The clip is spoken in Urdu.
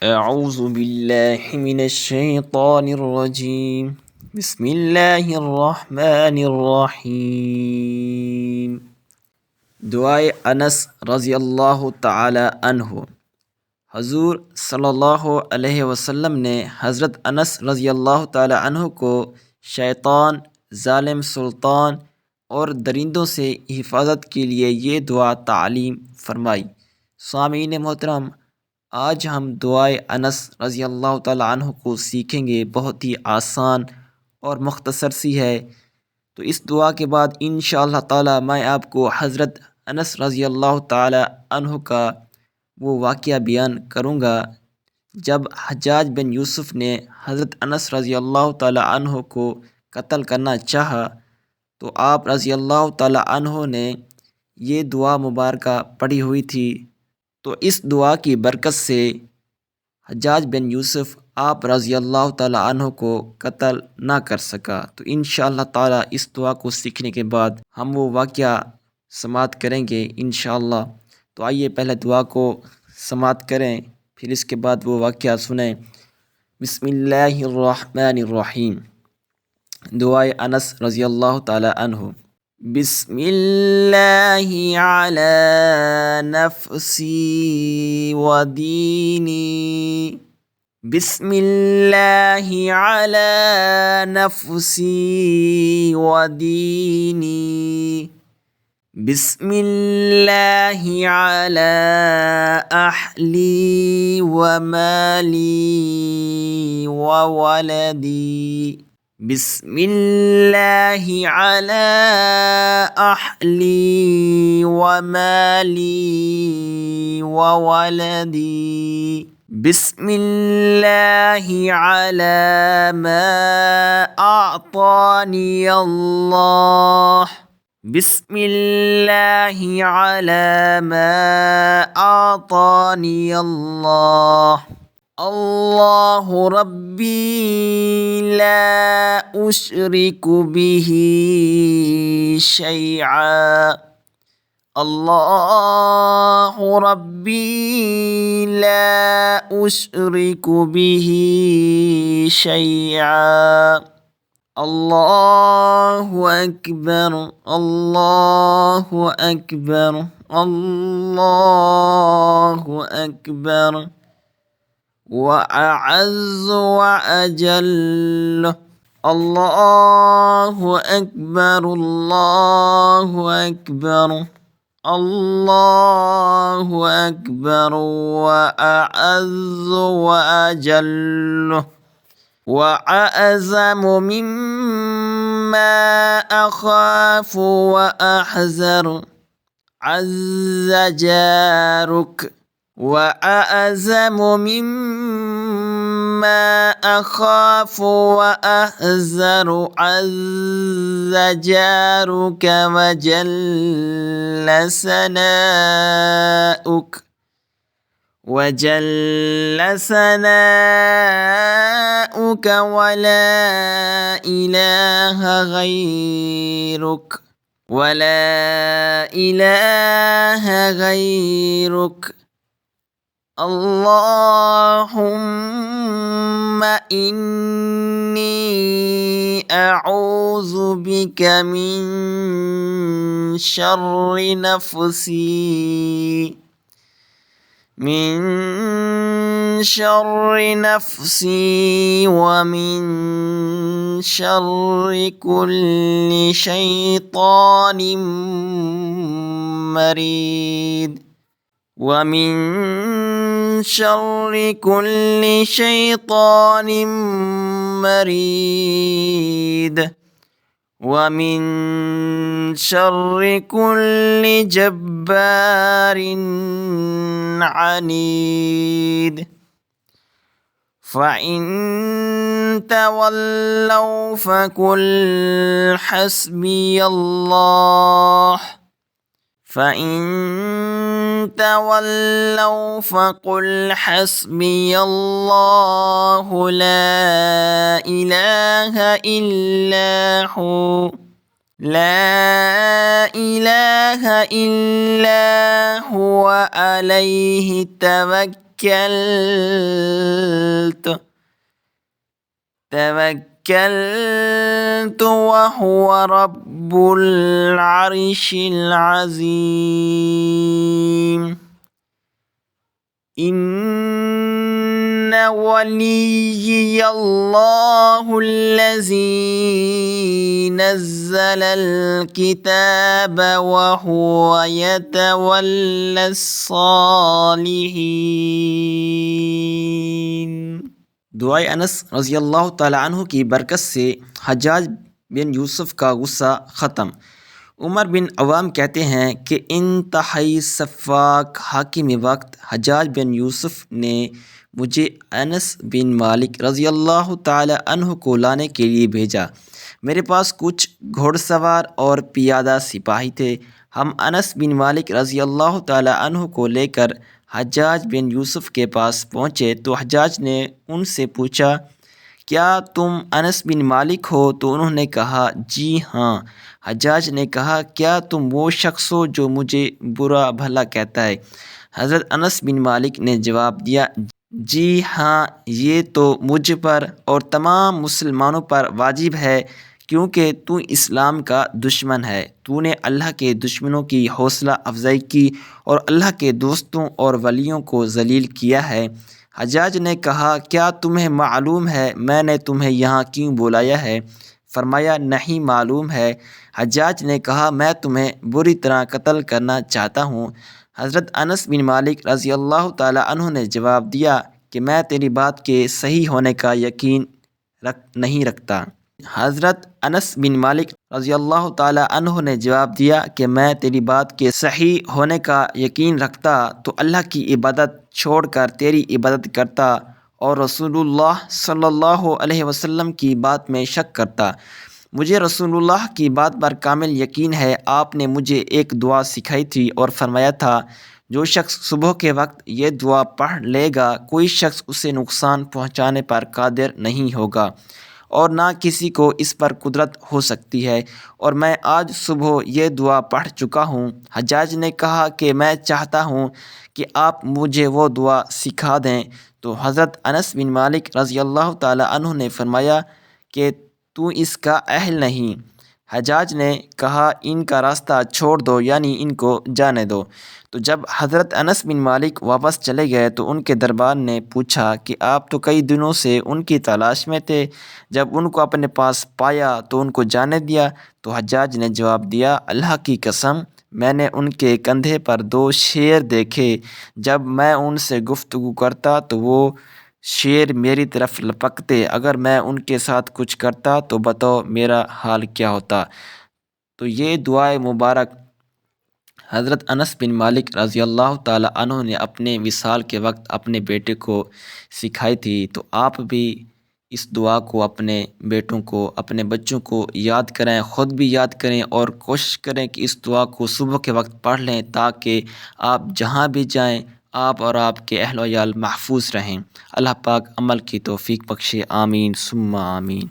أعوذ بالله من الشيطان الرجيم بسم الله الرحمن الرحيم دعائے انس رضی اللہ تعالی عنہ۔ حضور صلی اللہ علیہ وسلم نے حضرت انس رضی اللہ تعالی عنہ کو شیطان، ظالم سلطان اور درندوں سے حفاظت کے لیے یہ دعا تعلیم فرمائی۔ سامعین محترم، آج ہم دعائے انس رضی اللہ تعالی عنہ کو سیکھیں گے۔ بہت ہی آسان اور مختصر سی ہے۔ تو اس دعا کے بعد انشاءاللہ تعالی میں آپ کو حضرت انس رضی اللہ تعالی عنہ کا وہ واقعہ بیان کروں گا جب حجاج بن یوسف نے حضرت انس رضی اللہ تعالی عنہ کو قتل کرنا چاہا تو آپ رضی اللہ تعالی عنہ نے یہ دعا مبارکہ پڑھی ہوئی تھی۔ تو اس دعا کی برکت سے حجاج بن یوسف آپ رضی اللہ تعالی عنہ کو قتل نہ کر سکا۔ تو انشاءاللہ تعالی اس دعا کو سیکھنے کے بعد ہم وہ واقعہ سماعت کریں گے انشاءاللہ۔ تو آئیے پہلے دعا کو سماعت کریں، پھر اس کے بعد وہ واقعہ سنیں۔ بسم اللہ الرحمن الرحیم۔ دعائے انس رضی اللہ تعالی عنہ۔ بسم اللہ علی نفسی و دینی، بسم اللہ علی نفسی و دینی، بسم اللہ علی اہلی و مالی و ولدی، بسم اللہ علی اہلی و مالی و ولدی، بسم اللہ علی ما اعطانی اللہ، بسم اللہ علی ما اعطانی اللہ، اللہ ربی لا اشرک به شیئا، اللہ ربی لا اشرک به شیئا، اللہ اکبر اللہ اکبر اللہ اکبر وأعز وأجل، اللہ اکبر اللہ اکبر اللہ اکبر وأعز وأجل وأعظم مما أخاف وأحذر، عز جارك، وأعظم مما أخاف وأحذر، عز جارك وجل ثناؤك، وجل ثناؤك ولا إله غيرك، ولا إله غيرك، اللهم إني أعوذ بك من شر نفسي، من شر نفسي ومن شر كل شيطان مريد، ومن شر كل شيطان مريد، ومن شر كل جبار عنيد، فإن تولوا فقل حسبي الله، فإن تولوا فقل حسبي الله لا إله إلا هو، لا إله إلا هو عليه توكلت وهو رب العرش العظيم إن وليي الله الذي نزل الكتاب وهو يتولى الصالحين۔ دعائے انس رضی اللہ تعالیٰ عنہ کی برکت سے حجاج بن یوسف کا غصہ ختم۔ عمر بن عوام کہتے ہیں کہ انتہائی شفاق حاکم وقت حجاج بن یوسف نے مجھے انس بن مالک رضی اللہ تعالی عنہ کو لانے کے لیے بھیجا۔ میرے پاس کچھ گھوڑ سوار اور پیادہ سپاہی تھے۔ ہم انس بن مالک رضی اللہ تعالی عنہ کو لے کر حجاج بن یوسف کے پاس پہنچے تو حجاج نے ان سے پوچھا، کیا تم انس بن مالک ہو؟ تو انہوں نے کہا، جی ہاں۔ حجاج نے کہا، کیا تم وہ شخص ہو جو مجھے برا بھلا کہتا ہے؟ حضرت انس بن مالک نے جواب دیا، جی ہاں، یہ تو مجھ پر اور تمام مسلمانوں پر واجب ہے، کیونکہ تو اسلام کا دشمن ہے۔ تو نے اللہ کے دشمنوں کی حوصلہ افزائی کی اور اللہ کے دوستوں اور ولیوں کو ذلیل کیا ہے۔ حجاج نے کہا، کیا تمہیں معلوم ہے میں نے تمہیں یہاں کیوں بلایا ہے؟ فرمایا، نہیں معلوم ہے۔ حجاج نے کہا، میں تمہیں بری طرح قتل کرنا چاہتا ہوں۔ حضرت انس بن مالک رضی اللہ تعالی عنہ نے جواب دیا کہ میں تیری بات کے صحیح ہونے کا یقین نہیں رکھتا۔ حضرت انس بن مالک رضی اللہ تعالی عنہ نے جواب دیا کہ میں تیری بات کے صحیح ہونے کا یقین رکھتا تو اللہ کی عبادت چھوڑ کر تیری عبادت کرتا اور رسول اللہ صلی اللہ علیہ وسلم کی بات میں شک کرتا۔ مجھے رسول اللہ کی بات پر کامل یقین ہے۔ آپ نے مجھے ایک دعا سکھائی تھی اور فرمایا تھا، جو شخص صبح کے وقت یہ دعا پڑھ لے گا کوئی شخص اسے نقصان پہنچانے پر قادر نہیں ہوگا اور نہ کسی کو اس پر قدرت ہو سکتی ہے، اور میں آج صبح یہ دعا پڑھ چکا ہوں۔ حجاج نے کہا کہ میں چاہتا ہوں کہ آپ مجھے وہ دعا سکھا دیں۔ تو حضرت انس بن مالک رضی اللہ تعالی عنہ نے فرمایا کہ تو اس کا اہل نہیں۔ حجاج نے کہا، ان کا راستہ چھوڑ دو، یعنی ان کو جانے دو۔ تو جب حضرت انس بن مالک واپس چلے گئے تو ان کے دربار نے پوچھا کہ آپ تو کئی دنوں سے ان کی تلاش میں تھے، جب ان کو اپنے پاس پایا تو ان کو جانے دیا؟ تو حجاج نے جواب دیا، اللہ کی قسم، میں نے ان کے کندھے پر 2 شیر دیکھے۔ جب میں ان سے گفتگو کرتا تو وہ شیر میری طرف لپکتے، اگر میں ان کے ساتھ کچھ کرتا تو بتاؤ میرا حال کیا ہوتا؟ تو یہ دعائے مبارک حضرت انس بن مالک رضی اللہ تعالی عنہ نے اپنے وصال کے وقت اپنے بیٹے کو سکھائی تھی۔ تو آپ بھی اس دعا کو اپنے بیٹوں کو، اپنے بچوں کو یاد کریں، خود بھی یاد کریں اور کوشش کریں کہ اس دعا کو صبح کے وقت پڑھ لیں تاکہ آپ جہاں بھی جائیں آپ اور آپ کے اہل و عیال محفوظ رہیں۔ اللہ پاک عمل کی توفیق بخشے، آمین ثم آمین۔